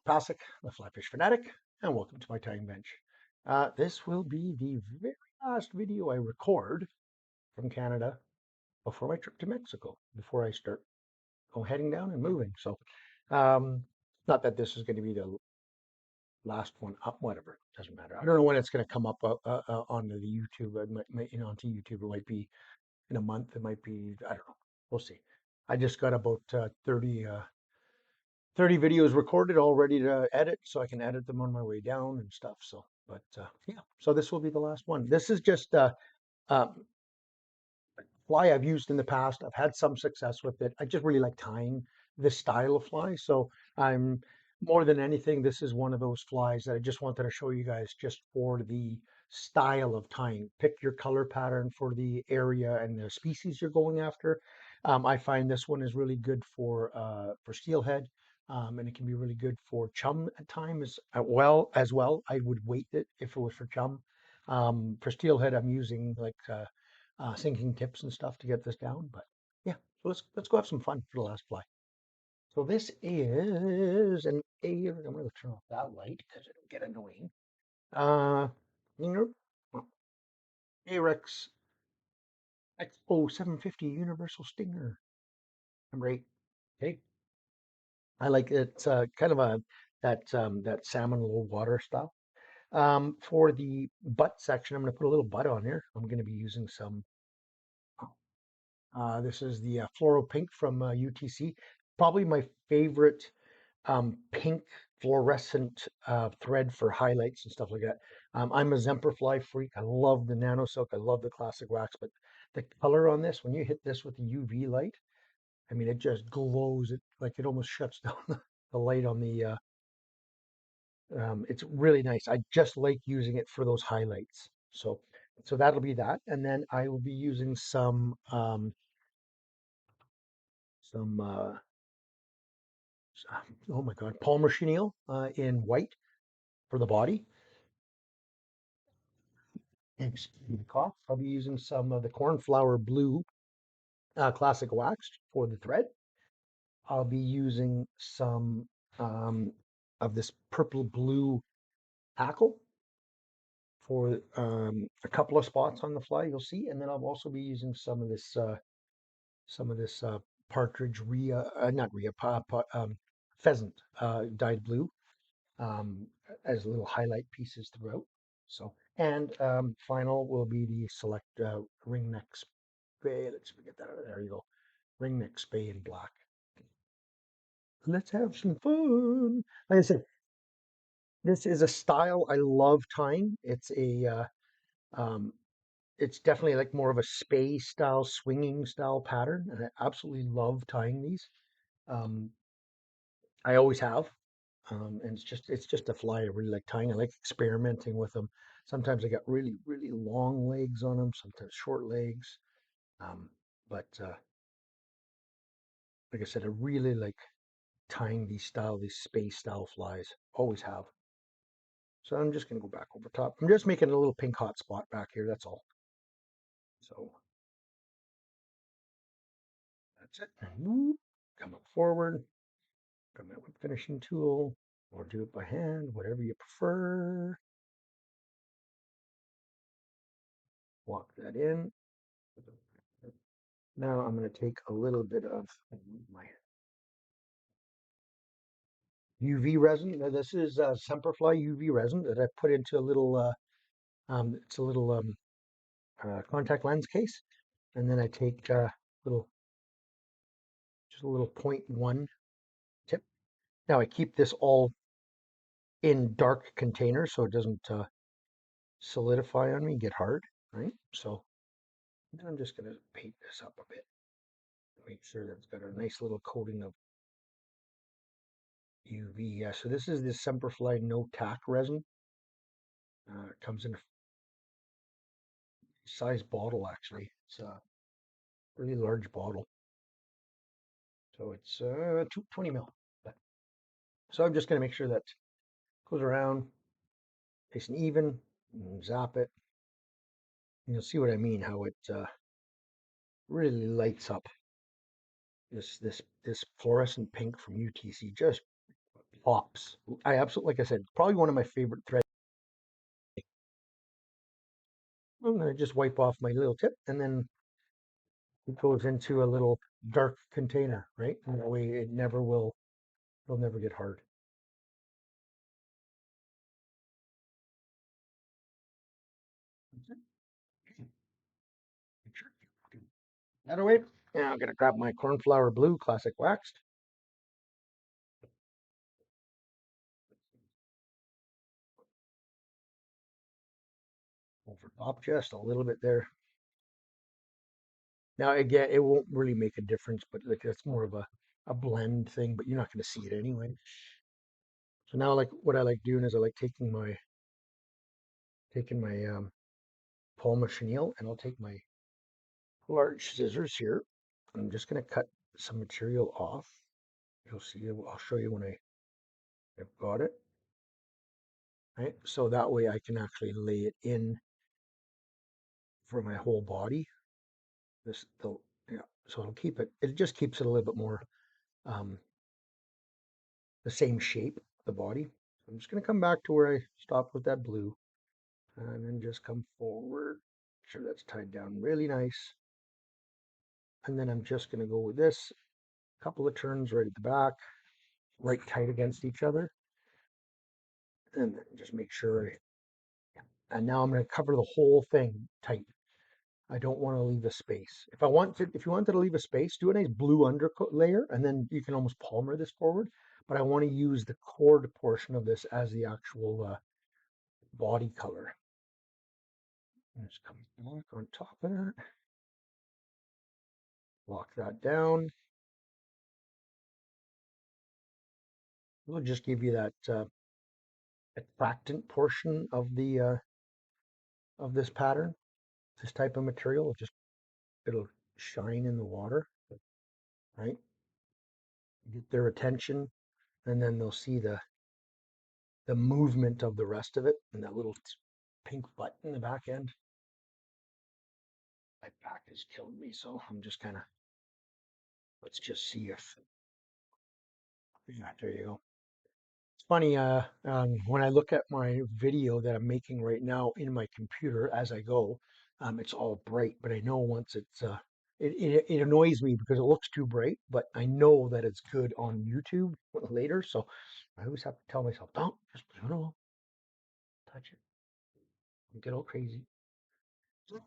Passek, the FlyFish Fanatic, and welcome to my tying bench. This will be the very last video I record from Canada before my trip to Mexico, before I start heading down and moving. So, not that this is going to be the last one up, whatever, doesn't matter. I don't know when it's going to come up onto the YouTube. Onto YouTube. It might be in a month. It might be, I don't know. We'll see. I just got about 30 videos recorded, all ready to edit, so I can edit them on my way down and stuff. So, but yeah, so this will be the last one. This is just fly I've used in the past. I've had some success with it. I just really like tying this style of fly. So I'm more than anything, this is one of those flies that I just wanted to show you guys just for the style of tying. Pick your color pattern for the area and the species you're going after. I find this one is really good for steelhead. And it can be really good for chum at times as well. I would weight it if it was for chum. For steelhead, I'm using like sinking tips and stuff to get this down. But yeah, so let's go have some fun for the last fly. So this is an I'm going to turn off that light because it'll get annoying. Ahrex XO750 Universal Stinger. Number 8. Okay. I like it. It's kind of that salmon low water style. For the butt section, I'm going to put a little butt on here. I'm going to be using some. This is the Fluoro Pink from UTC. Probably my favorite pink fluorescent thread for highlights and stuff like that. I'm a Semperfli freak. I love the nano silk. I love the classic wax, but the color on this, when you hit this with the UV light, I mean, it just glows. It like it almost shuts down the light on the. It's really nice. I just like using it for those highlights. So that'll be that, and then I will be using some uh, oh my god, Palmer Chenille in white for the body. And cough. I'll be using some of the Cornflower blue classic wax for the thread. I'll be using some of this purple blue Hackle for a couple of spots on the fly, you'll see, and then I'll also be using some of this partridge not pheasant dyed blue as little highlight pieces throughout. So, and final will be the select Ringneck Spey. Let's get that out of there. You go, Ringneck Spey in black. Let's have some fun. Like I said, this is a style I love tying. It's definitely like more of a Spey style, swinging style pattern, and I absolutely love tying these. Um, I always have. And it's just a fly I really like tying. I like experimenting with them. Sometimes I got really, really long legs on them, sometimes short legs. But like I said, I really like tying these space style flies. Always have. So I'm just gonna go back over top. I'm just making a little pink hot spot back here, that's all. So that's it. And come up forward, grab my whip finishing tool, or do it by hand, whatever you prefer. Walk that in. Now I'm going to take a little bit of my UV resin. Now this is Semperfli UV resin that I put into a little, it's a little contact lens case. And then I take just a little 0.1 tip. Now I keep this all in dark containers so it doesn't solidify on me and get hard, right? So then I'm just going to paint this up a bit. Make sure that it's got a nice little coating of UV. Yeah, so this is the Semperfli no tack resin. It comes in a size bottle actually. It's a really large bottle. So it's 20 mil. So I'm just going to make sure that goes around nice and even, and zap it. And you'll see what I mean, how it really lights up this fluorescent pink from UTC. Just pops. I absolutely, like I said, probably one of my favorite threads. I'm gonna just wipe off my little tip, and then it goes into a little dark container, right? And that way it never will, it'll never get hard. That away. Now I'm gonna grab my Cornflower Blue Classic Waxed. Over top just a little bit there. Now again, it won't really make a difference, but like that's more of a blend thing, but you're not gonna see it anyway. So now like what I like doing is I like taking my palm of chenille, and I'll take my large scissors here. I'm just gonna cut some material off. You'll see, I'll show you when I've got it. Right? So that way I can actually lay it in for my whole body. This the yeah, so it'll keep it. It just keeps it a little bit more um, the same shape, the body. So I'm just gonna come back to where I stopped with that blue, and then just come forward. Make sure that's tied down really nice. And then I'm just gonna go with this. Couple of turns right at the back, right tight against each other, and then just make sure. And now I'm gonna cover the whole thing tight. I don't want to leave a space. If you wanted to leave a space, do a nice blue undercoat layer, and then you can almost palmer this forward. But I want to use the cord portion of this as the actual body color. Just come back on top of that. Lock that down. It'll just give you that attractant portion of this pattern, this type of material. It'll shine in the water, right? Get their attention, and then they'll see the movement of the rest of it and that little pink butt in the back end. My back has killed me, so I'm just kind of, let's just see if, yeah, there you go. It's funny, when I look at my video that I'm making right now in my computer as I go, it's all bright, but I know once it annoys me because it looks too bright, but I know that it's good on YouTube later, so I always have to tell myself, don't, just leave it alone, touch it, don't get all crazy.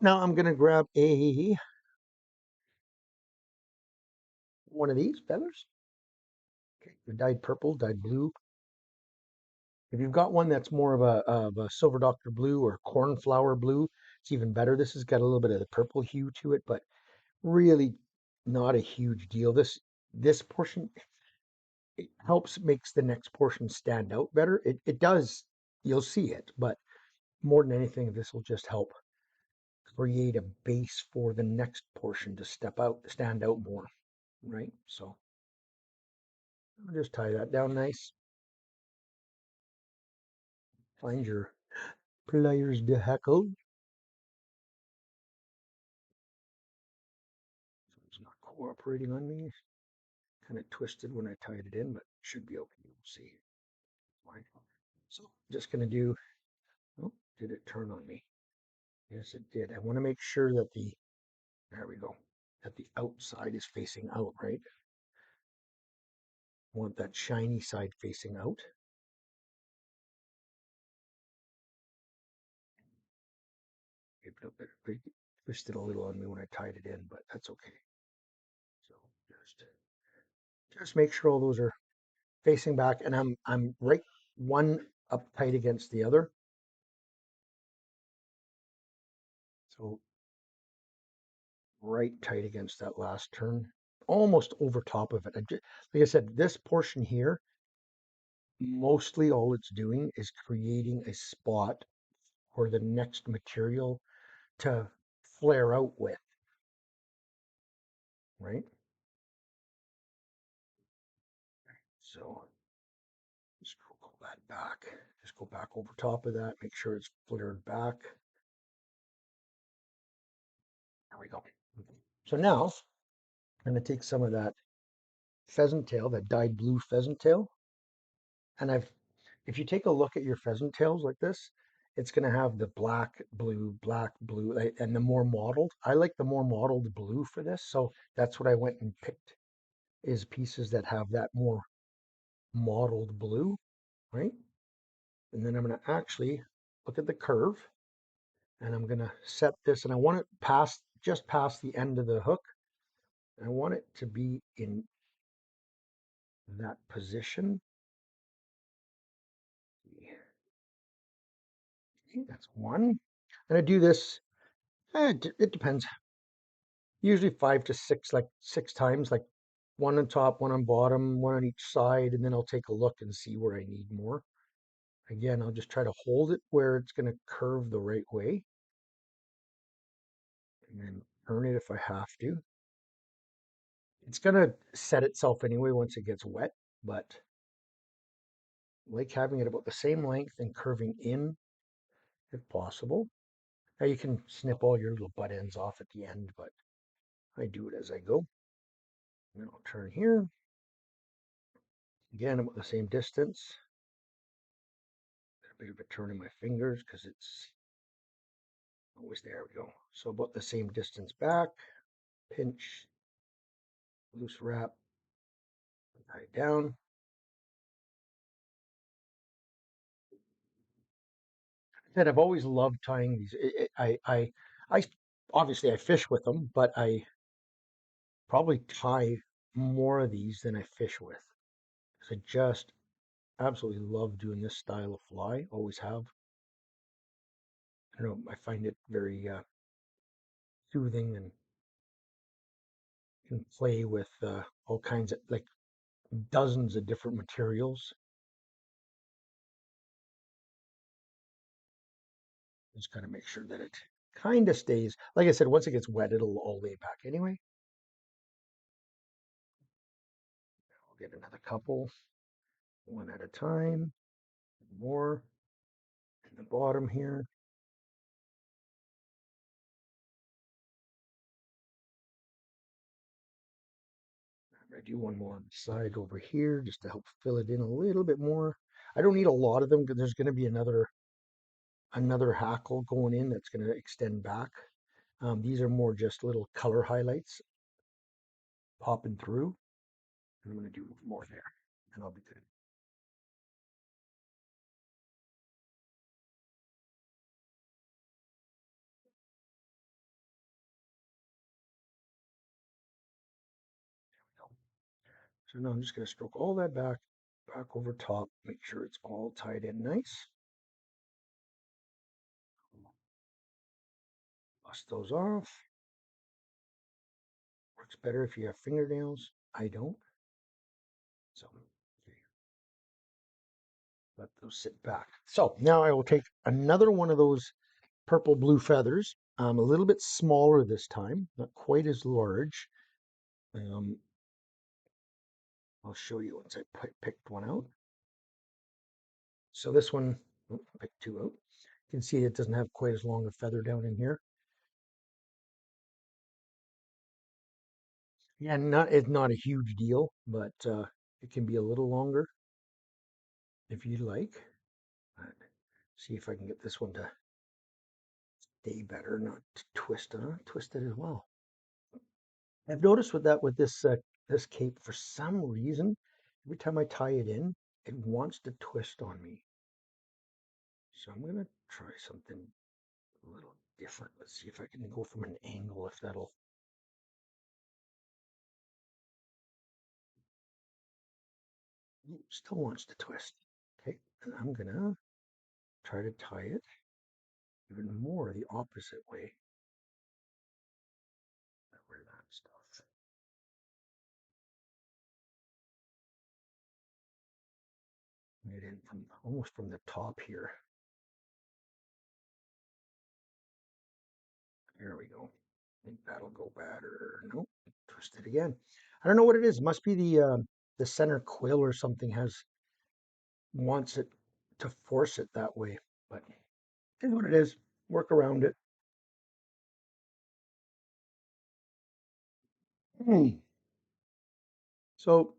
Now I'm gonna grab one of these feathers. Okay, they're dyed purple, dyed blue. If you've got one that's more of a silver doctor blue or cornflower blue, it's even better. This has got a little bit of the purple hue to it, but really not a huge deal. This portion, it helps makes the next portion stand out better. It does, you'll see it, but more than anything, this will just help create a base for the next portion to stand out more, right? So I'll just tie that down nice. Find your pliers de Hackle. It's not cooperating on me. Kind of twisted when I tied it in, but it should be okay. We'll see. Fine. So just going to do, oh, did it turn on me? Yes, it did. I want to make sure that there we go, that the outside is facing out, right? I want that shiny side facing out. It twisted a little on me when I tied it in, but that's okay. So just make sure all those are facing back, and I'm right one up tight against the other. So right tight against that last turn, almost over top of it. Like I said, this portion here, mostly all it's doing is creating a spot for the next material to flare out with, right? So just go that back. Just go back over top of that, make sure it's flared back. There we go. So now I'm going to take some of that pheasant tail, that dyed blue pheasant tail, And if you take a look at your pheasant tails like this, it's going to have the black, blue, and the more mottled. I like the more mottled blue for this, so that's what I went and picked is pieces that have that more mottled blue, right? And then I'm going to actually look at the curve, and I'm going to set this, and I want it just past the end of the hook. I want it to be in that position. That's one. And I do this, it depends. Usually 5 to 6, like 6 times, like one on top, one on bottom, one on each side, and then I'll take a look and see where I need more. Again, I'll just try to hold it where it's going to curve the right way, and then turn it if I have to. It's going to set itself anyway once it gets wet, but I like having it about the same length and curving in if possible. Now you can snip all your little butt ends off at the end, but I do it as I go. And then I'll turn here. Again, about the same distance. A bit of a turn in my fingers because it's always there. We go. So about the same distance back. Pinch, loose wrap, tie it down. And I've always loved tying these. I obviously I fish with them, but I probably tie more of these than I fish with. Because I just absolutely love doing this style of fly. Always have. I don't know. I find it very soothing and can play with all kinds of like dozens of different materials. Just gotta make sure that it kind of stays. Like I said, once it gets wet, it'll all lay back anyway. I'll get another couple, one at a time, more in the bottom here. I do one more on the side over here just to help fill it in a little bit more. I don't need a lot of them because there's going to be another hackle going in that's going to extend back. These are more just little color highlights popping through. And I'm going to do more there, and I'll be good. So now I'm just going to stroke all that back over top, make sure it's all tied in nice. Bust those off. Works better if you have fingernails. I don't. So okay. Let those sit back. So now I will take another one of those purple blue feathers, a little bit smaller this time, not quite as large. Um, I'll show you once I picked one out. So this one, picked two out. You can see it doesn't have quite as long a feather down in here. Yeah, it's not a huge deal, but it can be a little longer if you like. But see if I can get this one to stay better, not to twist it. Twist it as well. I've noticed with this cape, for some reason, every time I tie it in, it wants to twist on me. So I'm gonna try something a little different. Let's see if I can go from an angle, if that'll. Still wants to twist. Okay, and I'm gonna try to tie it even more the opposite way. Get rid of that stuff. Get in from almost from the top here. There we go. I think that'll go better. Nope. Twist it again. I don't know what it is. It must be the center quill or something wants it to force it that way. But it is what it is. Work around it. Hmm. So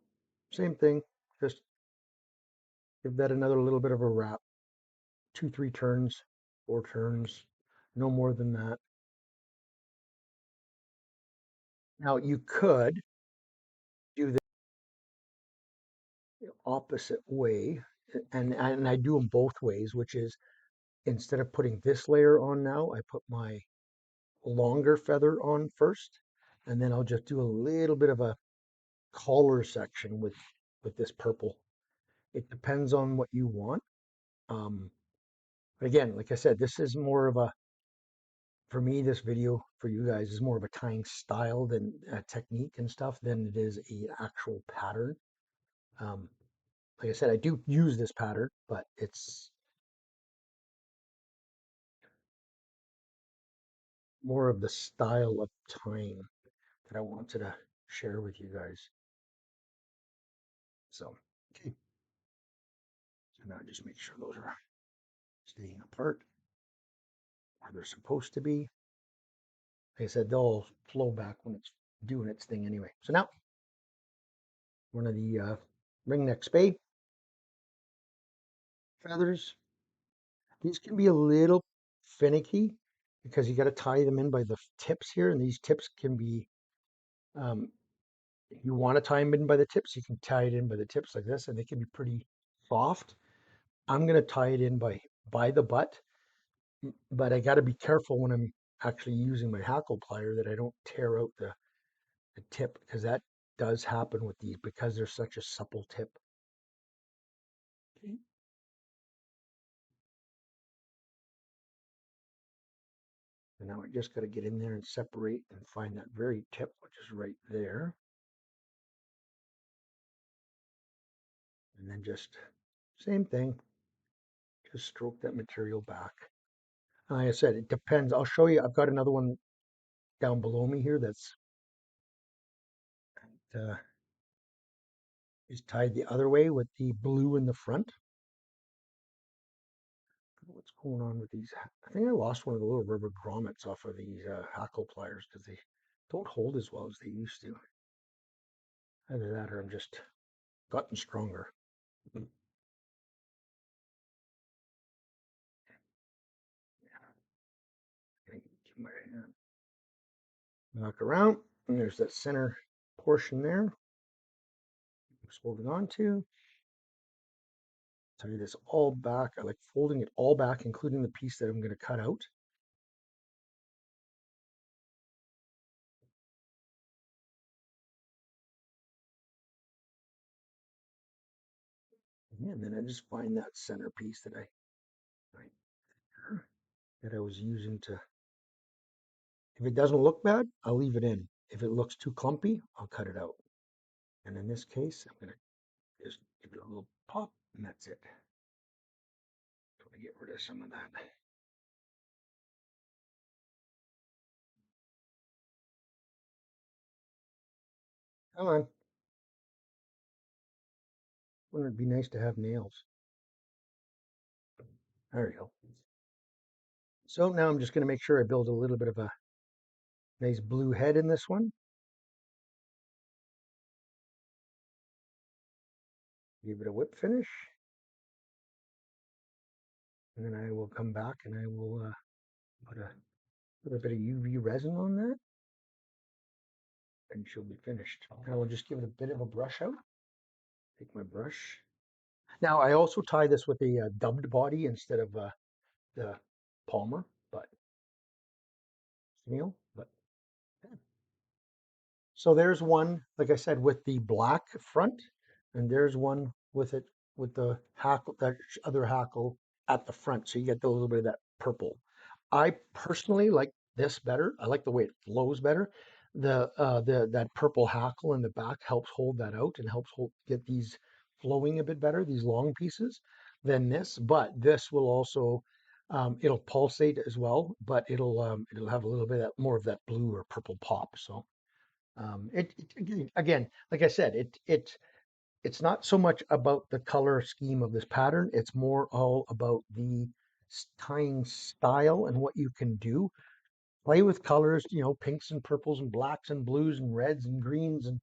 same thing. Just Give that another little bit of a wrap. 2, 3 turns, 4 turns, no more than that. Now you could do the opposite way, and I do them both ways, which is instead of putting this layer on now, I put my longer feather on first, and then I'll just do a little bit of a collar section with this purple. It depends on what you want. But again, like I said, this is more of a, for me, this video for you guys is more of a tying style than a technique and stuff than it is a actual pattern. Um, like I said, I do use this pattern, but it's more of the style of tying that I wanted to share with you guys. So, okay. So now just make sure those are staying apart where they're supposed to be. Like I said, they'll flow back when it's doing its thing anyway. So now, one of the Ringneck Spey feathers. These can be a little finicky because you got to tie them in by the tips here, and these tips can be, um, if you want to tie them in by the tips, you can tie it in by the tips like this, and they can be pretty soft. I'm going to tie it in by the butt, but I got to be careful when I'm actually using my hackle plier that I don't tear out the tip, because that does happen with these because they're such a supple tip. Okay. And now I just got to get in there and separate and find that very tip, which is right there. And then just same thing, just stroke that material back. Like I said, it depends. I'll show you. I've got another one down below me here that's uh, is tied the other way with the blue in the front. What's going on with these? I think I lost one of the little rubber grommets off of these hackle pliers because they don't hold as well as they used to. Either that or I'm just gotten stronger. Give my hand knock around, and there's that center portion there. Just holding on to. Tie this all back. I like folding it all back, including the piece that I'm going to cut out. And then I just find that center piece that right there, that I was using to, if it doesn't look bad, I'll leave it in. If it looks too clumpy, I'll cut it out. And in this case, I'm going to just give it a little pop, and that's it. So I get rid of some of that. Come on. Wouldn't it be nice to have nails? There you go. So now I'm just going to make sure I build a little bit of a nice blue head in this one. Give it a whip finish. And then I will come back and I will put a little bit of UV resin on that. And she'll be finished. I will just give it a bit of a brush out. Take my brush. Now I also tie this with a dubbed body instead of the Palmer, but Chenille. But yeah. So there's one, like I said, with the black front, and there's one with it with the hackle, that other hackle at the front. So you get a little bit of that purple. I personally like this better. I like the way it flows better. The that purple hackle in the back helps hold that out and helps get these flowing a bit better, these long pieces, than this. But this will also it'll pulsate as well, but it'll have a little bit of more of that blue or purple pop. So again, like I said, it's not so much about the color scheme of this pattern. It's more all about the tying style and what you can do. Play with colors, pinks and purples and blacks and blues and reds and greens and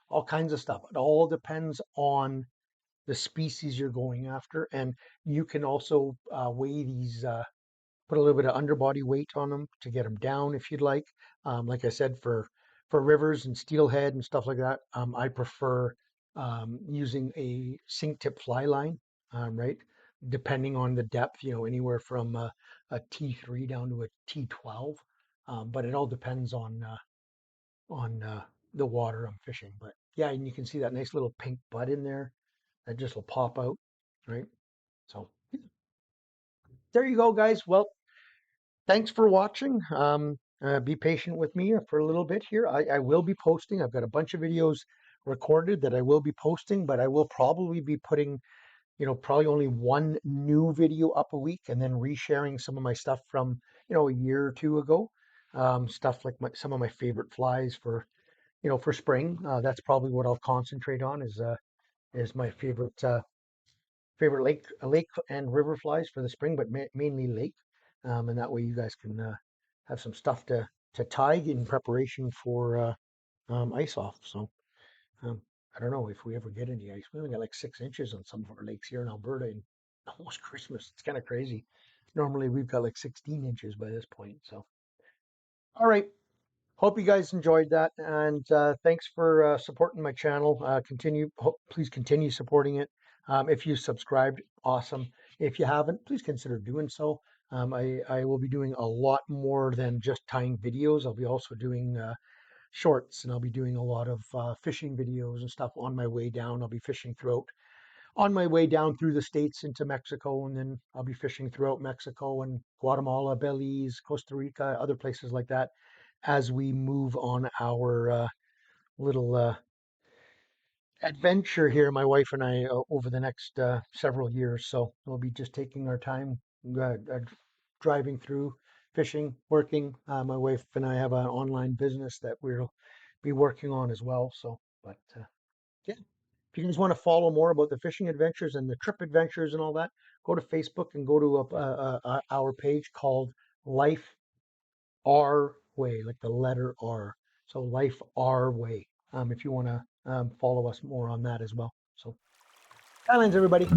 all kinds of stuff. It all depends on the species you're going after. And you can also weigh these, put a little bit of underbody weight on them to get them down if you'd like. Like I said, for rivers and steelhead and stuff like that, I prefer using a sink tip fly line, right? Depending on the depth, anywhere from a T3 down to a T12. But it all depends on the water I'm fishing. But yeah, and you can see that nice little pink bud in there that just will pop out, right? So there you go, guys. Well, thanks for watching. Be patient with me for a little bit here. I will be posting. I've got a bunch of videos recorded that I will be posting, but I will probably be putting, probably only one new video up a week and then resharing some of my stuff from, a year or two ago. Stuff like some of my favorite flies for spring. That's probably what I'll concentrate on is my favorite lake and river flies for the spring, but mainly lake. And that way you guys can have some stuff to tie in preparation for ice off. So um, I don't know if we ever get any ice. We only got like 6 inches on some of our lakes here in Alberta, and almost Christmas. It's kind of crazy. Normally we've got like 16 inches by this point. So all right. Hope you guys enjoyed that, and thanks for supporting my channel. Please continue supporting it. If you subscribed, awesome. If you haven't, please consider doing so. I will be doing a lot more than just tying videos. I'll be also doing shorts, and I'll be doing a lot of fishing videos and stuff on my way down. I'll be fishing throughout on my way down through the states into Mexico, and then I'll be fishing throughout Mexico and Guatemala, Belize, Costa Rica, other places like that as we move on our little adventure here, my wife and I, over the next several years. So we'll be just taking our time, driving through, fishing, working. My wife and I have an online business that we'll be working on as well. So, but yeah, if you guys want to follow more about the fishing adventures and the trip adventures and all that, go to Facebook and go to our page called Life Our Way, like the letter R. So Life Our Way. If you want to follow us more on that as well. So, Highlands, everybody.